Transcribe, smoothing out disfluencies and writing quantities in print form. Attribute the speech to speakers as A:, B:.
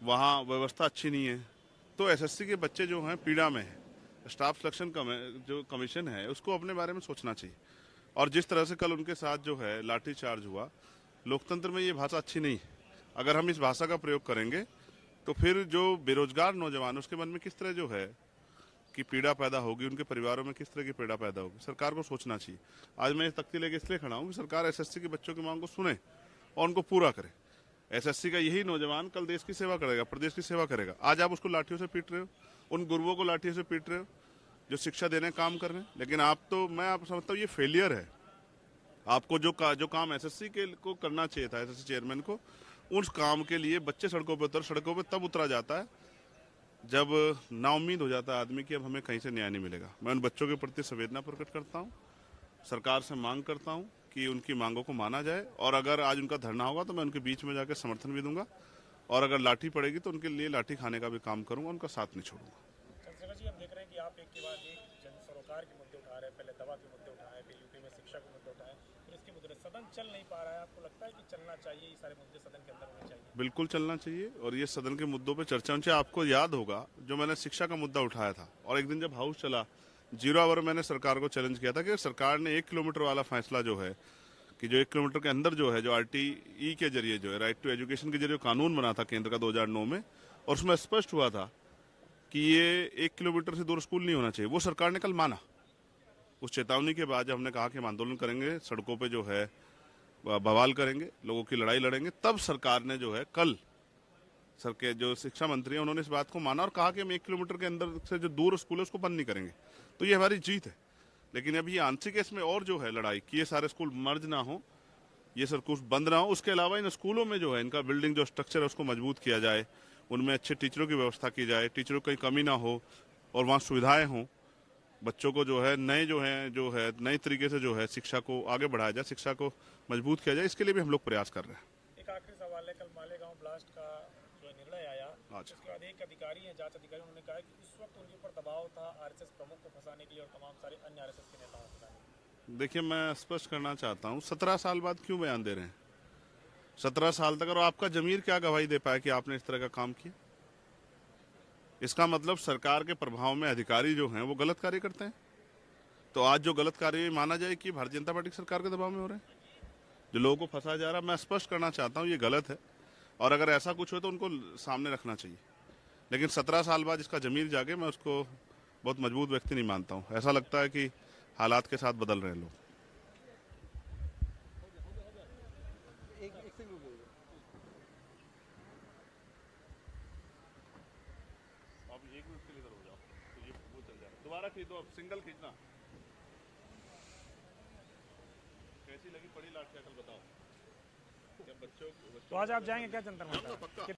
A: वहाँ व्यवस्था अच्छी नहीं है। तो एसएससी के बच्चे जो हैं पीड़ा में है। स्टाफ सिलेक्शन जो कमीशन है उसको अपने बारे में सोचना चाहिए। और जिस तरह से कल उनके साथ जो है लाठी चार्ज हुआ, लोकतंत्र में ये भाषा अच्छी नहीं है। अगर हम इस भाषा का प्रयोग करेंगे तो फिर जो बेरोजगार नौजवान उसके मन में किस तरह जो है कि पीड़ा पैदा होगी, उनके परिवारों में किस तरह की पीड़ा पैदा होगी, सरकार को सोचना चाहिए। आज मैं इस तख्ती लेके इसलिए खड़ा हूँ कि सरकार एसएससी के बच्चों की मांग को सुने और उनको पूरा करे। एसएससी का यही नौजवान कल देश की सेवा करेगा, प्रदेश की सेवा करेगा। आज आप उसको लाठियों से पीट रहे हो, उन गुरुओं को लाठियों से पीट रहे हो जो शिक्षा देने काम कर रहे हैं। लेकिन आप तो, मैं आप समझता हूँ ये फेलियर है। आपको जो काम एसएससी के को करना चाहिए था, एसएससी चेयरमैन को, उस काम के लिए बच्चे सड़कों पर तब उतरा जाता है जब नाउम्मीद हो जाता है आदमी कि अब हमें कहीं से न्याय नहीं मिलेगा। मैं उन बच्चों के प्रति संवेदना प्रकट करता हूँ, सरकार से मांग करता हूँ कि उनकी मांगों को माना जाए। और अगर आज उनका धरना होगा तो मैं उनके बीच में जाकर समर्थन भी दूंगा, और अगर लाठी पड़ेगी तो उनके लिए लाठी खाने का भी काम करूंगा, उनका साथ नहीं छोड़ूंगा।
B: चंद्रशेखर जी, हम देख रहे हैं कि आप एक के बाद एक जन सरोकार के मुद्दे उठा रहे हैं। पहले दवा के मुद्दे उठाए, फिर यूपी में शिक्षा के मुद्दे उठाए, फिर इसके मुद्दे। सदन चल नहीं पा रहा है, आपको लगता है कि चलना चाहिए, ये सारे मुद्दे सदन के अंदर होने चाहिए?
A: बिल्कुल चलना चाहिए, और ये सदन के मुद्दों पर चर्चा होनी चाहिए। आपको याद होगा जो मैंने शिक्षा का मुद्दा उठाया था, और एक दिन जब हाउस चला, 0 आवर मैंने सरकार को चैलेंज किया था कि सरकार ने 1 किलोमीटर वाला फैसला जो है कि जो 1 किलोमीटर के अंदर जो है, जो आरटीई के जरिए जो है, राइट टू एजुकेशन के जरिए कानून बना था केंद्र का 2009 में, और उसमें स्पष्ट हुआ था कि ये 1 किलोमीटर से दूर स्कूल नहीं होना चाहिए, वो सरकार ने कल माना। उस चेतावनी के बाद जब हमने कहा कि हम आंदोलन करेंगे, सड़कों पे जो है बवाल करेंगे, लोगों की लड़ाई लड़ेंगे, तब सरकार ने जो है कल, सर के जो शिक्षा मंत्री हैं उन्होंने इस बात को माना और कहा कि हम 1 किलोमीटर के अंदर से जो दूर स्कूल है उसको बंद नहीं करेंगे। तो ये हमारी जीत है। लेकिन अभी आंशिक इसमें और जो है लड़ाई कि ये सारे स्कूल मर्ज ना हो, ये सर कुछ बंद ना हो। उसके अलावा इन स्कूलों में जो है इनका बिल्डिंग जो स्ट्रक्चर है उसको मजबूत किया जाए, उनमें अच्छे टीचरों की व्यवस्था की जाए, टीचरों की कमी ना हो, और वहाँ सुविधाएं हों। बच्चों को जो है नए तरीके से जो है शिक्षा को आगे बढ़ाया जाए, शिक्षा को मजबूत किया जाए। इसके लिए भी हम लोग प्रयास कर रहे हैं।
B: एक आखिरी सवाल है, कल मालेगांव ब्लास्ट का जो निर्णय आया,
A: आज
B: उसके बाद एक अधिकारी है, जांच अधिकारी, उन्होंने कहा कि उस वक्त उनके ऊपर दबाव था आरएसएस प्रमुख को फंसाने के लिए और तमाम सारे अन्य आरएसएस के नेताओं को फंसाने के लिए।
A: देखिए, मैं स्पष्ट करना चाहता हूँ, 17 साल बाद क्यों बयान दे रहे हैं? 17 साल तक, और आपका जमीर क्या गवाही दे पाया कि आपने इस तरह का काम किया? इसका मतलब सरकार के प्रभाव में अधिकारी जो हैं वो गलत कार्य करते हैं। तो आज जो गलत कार्य माना जाए कि भारतीय जनता पार्टी सरकार के दबाव में हो रहे हैं, जो लोगों को फंसाया जा रहा है, मैं स्पष्ट करना चाहता हूँ ये गलत है। और अगर ऐसा कुछ हो तो उनको सामने रखना चाहिए। लेकिन 17 साल बाद इसका जमीर जागे, मैं उसको बहुत मजबूत व्यक्ति नहीं मानता हूँ। ऐसा लगता है कि हालात के साथ बदल रहे हैं लोग। आप 1 मिनट के लिए इधर हो जाओ तो ये वो चल जाएगा। दोबारा खींच दो, अब सिंगल खींचना। कैसी लगी पड़ी लाठी, कल बताओ। क्या बच्चों
B: तो आज आप जाएंगे क्या जंतर मंतर?